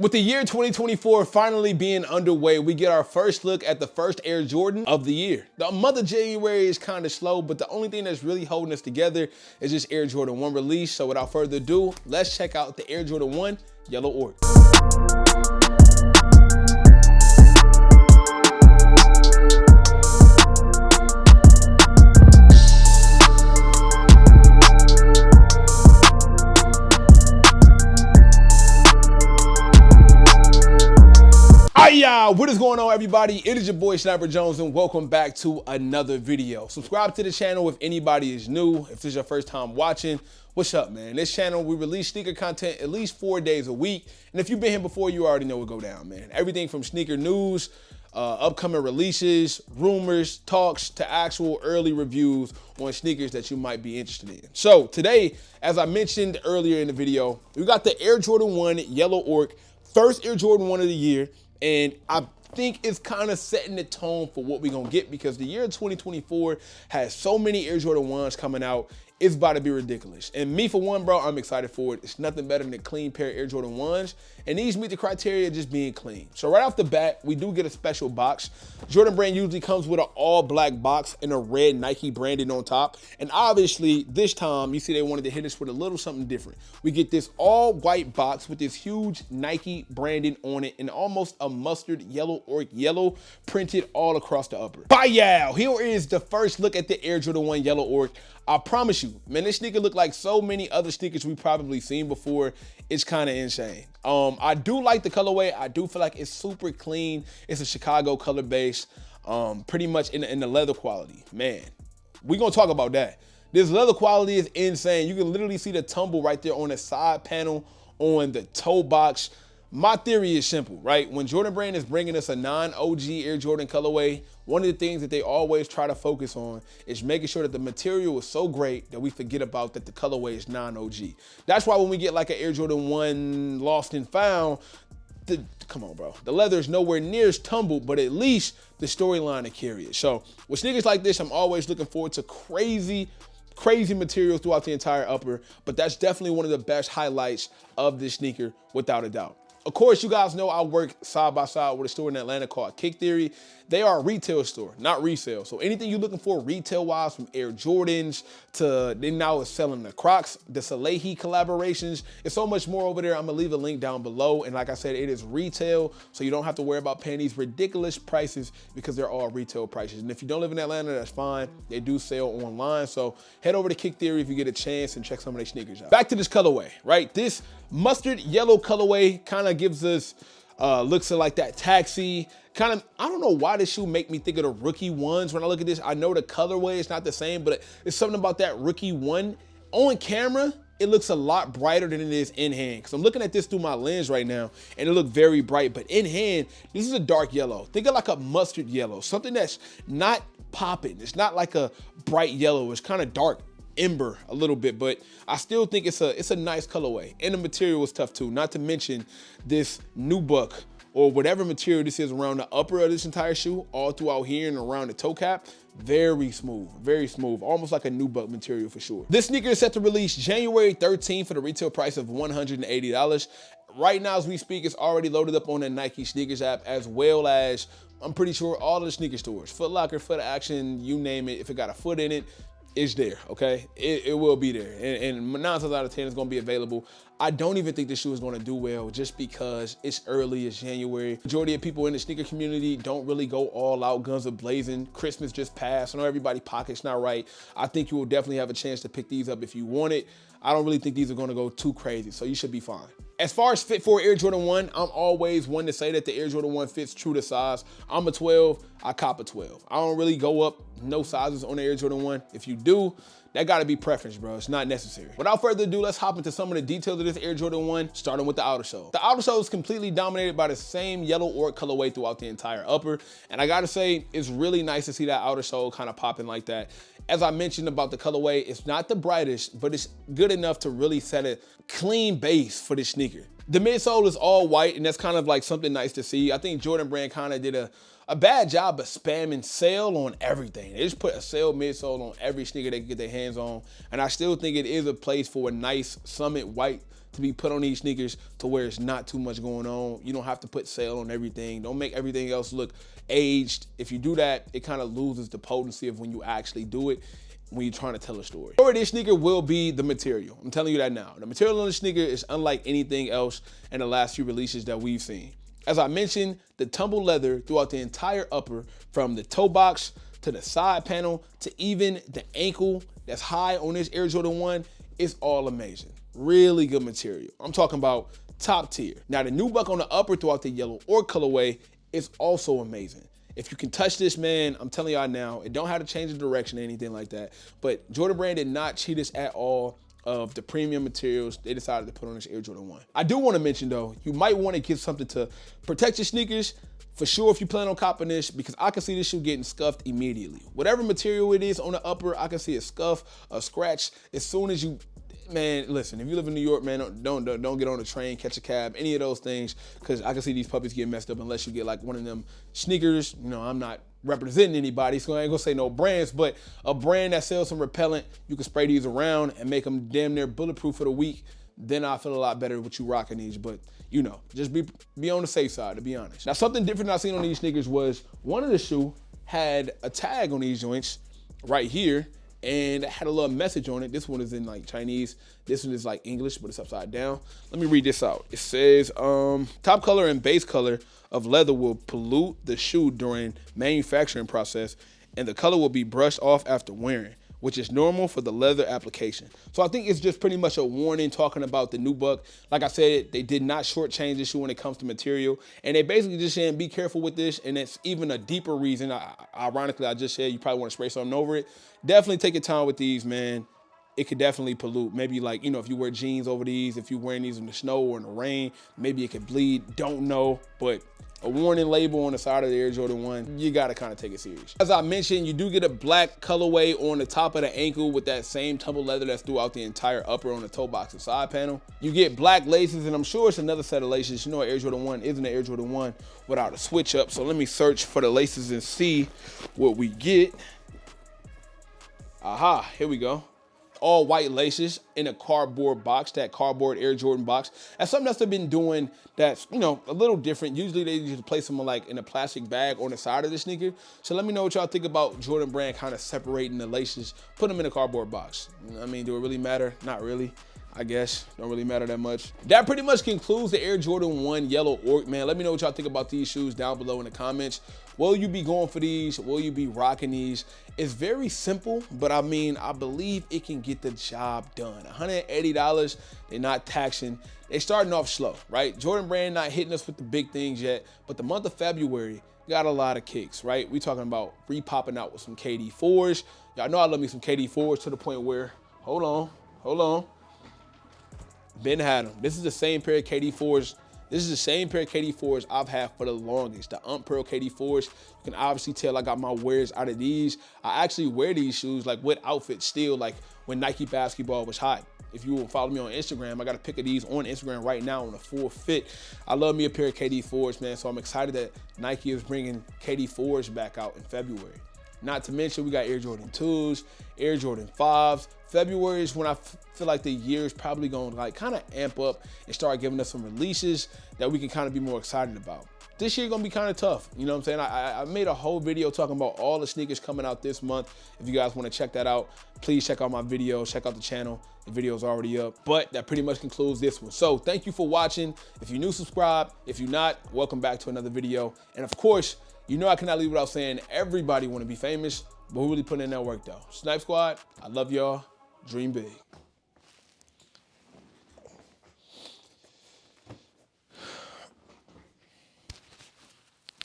With the year 2024 finally being underway, we get our first look at the first Air Jordan of the year. The month of January is kind of slow, but the only thing that's really holding us together is this Air Jordan 1 release. So without further ado, let's check out the Air Jordan 1 Yellow Ochre. What is going on, everybody? It is your boy Sniper Jones, and welcome back to another video. Subscribe to the channel if anybody is new. If this is your first time watching, what's up, man? This channel, we release sneaker content at least 4 days a week. And if you've been here before, you already know what go down, man. Everything from sneaker news, upcoming releases, rumors, talks, to actual early reviews on sneakers that you might be interested in. So today, as I mentioned earlier in the video, we got the Air Jordan 1 Yellow Ochre, first Air Jordan 1 of the year. And I think it's kind of setting the tone for what we're going to get, because the year 2024 has so many Air Jordan 1s coming out. It's about to be ridiculous. And me, for one, bro, I'm excited for it. It's nothing better than a clean pair of Air Jordan 1s. And these meet the criteria of just being clean. So right off the bat, we do get a special box. Jordan Brand usually comes with an all black box and a red Nike branding on top. And obviously, this time, you see they wanted to hit us with a little something different. We get this all white box with this huge Nike branding on it and almost a mustard yellow or yellow printed all across the upper. Bye, here is the first look at the Air Jordan 1 Yellow Ochre. I promise you, man, this sneaker look like so many other sneakers we've probably seen before. It's kind of insane. I do like the colorway. I do feel like it's super clean. It's a Chicago color base, pretty much in the leather quality. Man, we're gonna talk about that. This leather quality is insane. You can literally see the tumble right there on the side panel on the toe box. My theory is simple, right? When Jordan Brand is bringing us a non-OG Air Jordan colorway, one of the things that they always try to focus on is making sure that the material is so great that we forget about that the colorway is non-OG. That's why when we get like an Air Jordan 1 lost and found, come on, bro. The leather is nowhere near as tumbled, but at least the storyline to carry it. So with sneakers like this, I'm always looking forward to crazy materials throughout the entire upper, but that's definitely one of the best highlights of this sneaker, without a doubt. Of course, you guys know I work side by side with a store in Atlanta called Kick Theory. They are a retail store, not resale. So anything you're looking for retail-wise, from Air Jordans to, they now is selling the Crocs, the Salehi collaborations. It's so much more over there. I'm gonna leave a link down below. And like I said, it is retail, so you don't have to worry about paying these ridiculous prices, because they're all retail prices. And if you don't live in Atlanta, that's fine. They do sell online. So head over to Kick Theory if you get a chance and check some of their sneakers out. Back to this colorway, right? This mustard yellow colorway kind of gives us looks like that taxi kind of. I don't know why this shoe make me think of the rookie ones when I look at this. I know the colorway is not the same, but it's something about that rookie one. On camera, it looks a lot brighter than it is in hand, because I'm looking at this through my lens right now and it looks very bright, but in hand, this is a dark yellow. Think of like a mustard yellow, something that's not popping. It's not like a bright yellow. It's kind of dark ember a little bit, but I still think it's a nice colorway, and the material is tough too. Not to mention this nubuck, or whatever material this is around the upper of this entire shoe, all throughout here and around the toe cap. Very smooth, almost like a nubuck material for sure. This sneaker is set to release January 13th for the retail price of $180. Right now, as we speak, it's already loaded up on the Nike sneakers app, as well as I'm pretty sure all the sneaker stores, Foot Locker, Foot Action, you name it. If it got a foot in it, it's there, okay? It will be there. And 9 times out of 10, it's gonna be available. I don't even think this shoe is gonna do well, just because it's early, it's January. Majority of people in the sneaker community don't really go all out, guns are blazing. Christmas just passed. I know everybody's pocket's not right. I think you will definitely have a chance to pick these up if you want it. I don't really think these are gonna go too crazy, so you should be fine. As far as fit for Air Jordan 1, I'm always one to say that the Air Jordan 1 fits true to size. I'm a 12, I cop a 12. I don't really go up no sizes on the Air Jordan 1. If you do, that gotta be preference, bro. It's not necessary. Without further ado, let's hop into some of the details of this Air Jordan 1, starting with the outer sole. The outer sole is completely dominated by the same yellow ochre colorway throughout the entire upper. And I gotta say, it's really nice to see that outer sole kind of popping like that. As I mentioned about the colorway, it's not the brightest, but it's good enough to really set a clean base for this sneaker. The midsole is all white, and that's kind of like something nice to see. I think Jordan Brand kind of did a bad job of spamming sale on everything. They just put a sale midsole on every sneaker they can get their hands on. And I still think it is a place for a nice summit white to be put on these sneakers to where it's not too much going on. You don't have to put sale on everything. Don't make everything else look aged. If you do that, it kind of loses the potency of when you actually do it, when you're trying to tell a story. Or this sneaker will be the material. I'm telling you that now. The material on the sneaker is unlike anything else in the last few releases that we've seen. As I mentioned, the tumble leather throughout the entire upper, from the toe box to the side panel to even the ankle that's high on this Air Jordan 1, is all amazing. Really good material. I'm talking about top tier. Now the nubuck on the upper throughout the yellow or colorway is also amazing. If you can touch this, man, I'm telling y'all now, it don't have to change the direction or anything like that. But Jordan Brand did not cheat us at all of the premium materials they decided to put on this Air Jordan 1. I do want to mention though, you might want to get something to protect your sneakers for sure if you plan on copping this, because I can see this shoe getting scuffed immediately. Whatever material it is on the upper, I can see a scuff, a scratch as soon as you, man, listen, if you live in New York, man, don't get on a train, catch a cab, any of those things, because I can see these puppies getting messed up unless you get like one of them sneakers. You know, I'm not representing anybody, so I ain't gonna say no brands, but a brand that sells some repellent, you can spray these around and make them damn near bulletproof for the week. Then I feel a lot better with you rocking these. But you know, just be on the safe side, to be honest. Now, something different I seen on these sneakers was one of the shoe had a tag on these joints right here, and it had a little message on it. This one is in like Chinese. This one is like English, but it's upside down. Let me read this out. It says, top color and base color of leather will pollute the shoe during manufacturing process, and the color will be brushed off after wearing, which is normal for the leather application. So I think it's just pretty much a warning talking about the nubuck. Like I said, they did not shortchange this shoe when it comes to material, and they basically just saying be careful with this. And it's even a deeper reason. Ironically, I just said you probably want to spray something over it. Definitely take your time with these, man. It could definitely pollute. Maybe like, you know, if you wear jeans over these, if you're wearing these in the snow or in the rain, maybe it could bleed. Don't know, but a warning label on the side of the Air Jordan 1, you gotta kind of take it serious. As I mentioned, you do get a black colorway on the top of the ankle with that same tumble leather that's throughout the entire upper on the toe box and side panel. You get black laces, and I'm sure it's another set of laces. You know, Air Jordan 1 isn't an Air Jordan 1 without a switch up. So let me search for the laces and see what we get. Aha, here we go. All white laces in a cardboard box, that cardboard Air Jordan box. That's something that they've been doing that's, you know, a little different. Usually they just place them like in a plastic bag on the side of the sneaker. So let me know what y'all think about Jordan Brand kind of separating the laces, put them in a cardboard box. I mean, do it really matter? Not really. I guess don't really matter that much. That pretty much concludes the Air Jordan 1 Yellow Orc, man. Let me know what y'all think about these shoes down below in the comments. Will you be going for these? Will you be rocking these? It's very simple, but I mean, I believe it can get the job done. $180, they're not taxing. They're starting off slow, right? Jordan Brand not hitting us with the big things yet, but the month of February got a lot of kicks, right? We talking about re-popping out with some KD4s. Y'all know I love me some KD4s to the point where, hold on. Ben had them. This is the same pair of KD4s. This is the same pair of KD4s I've had for the longest. The Pearl KD4s. You can obviously tell I got my wears out of these. I actually wear these shoes like with outfits still, like when Nike basketball was hot. If you will follow me on Instagram, I got a pic of these on Instagram right now on a full fit. I love me a pair of KD4s, man. So I'm excited that Nike is bringing KD4s back out in February. Not to mention we got Air Jordan 2s, Air Jordan 5s. February is when I feel like the year is probably going to like kind of amp up and start giving us some releases that we can kind of be more excited about. This year gonna be kind of tough, you know what I'm saying? I made a whole video talking about all the sneakers coming out this month. If you guys want to check that out, please check out my video, check out the channel. The video's already up, but that pretty much concludes this one. So thank you for watching. If you're new, subscribe. If you're not, welcome back to another video. And of course, you know I cannot leave without saying everybody want to be famous, but who really putting in that work though? Snipe Squad, I love y'all. Dream big.